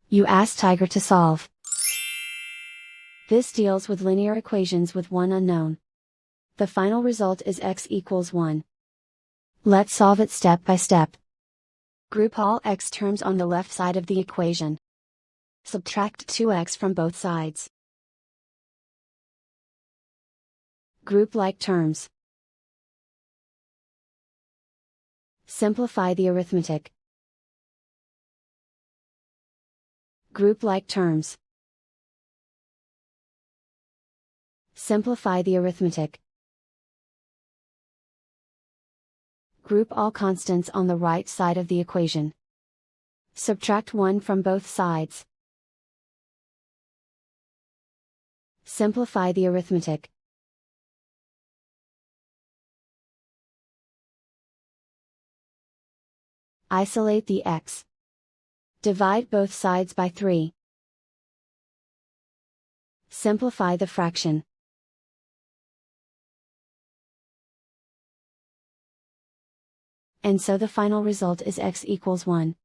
You ask Tiger to solve. This deals with linear equations with one unknown. The final result is x equals 1. Let's solve it step by step. Group all x terms on the left side of the equation. Subtract 2x from both sides. Group like terms. Simplify the arithmetic. Group like terms. Simplify the arithmetic. Group all constants on the right side of the equation. Subtract 1 from both sides. Simplify the arithmetic. Isolate the x. Divide both sides by 3. Simplify the fraction. And so the final result is x equals 1.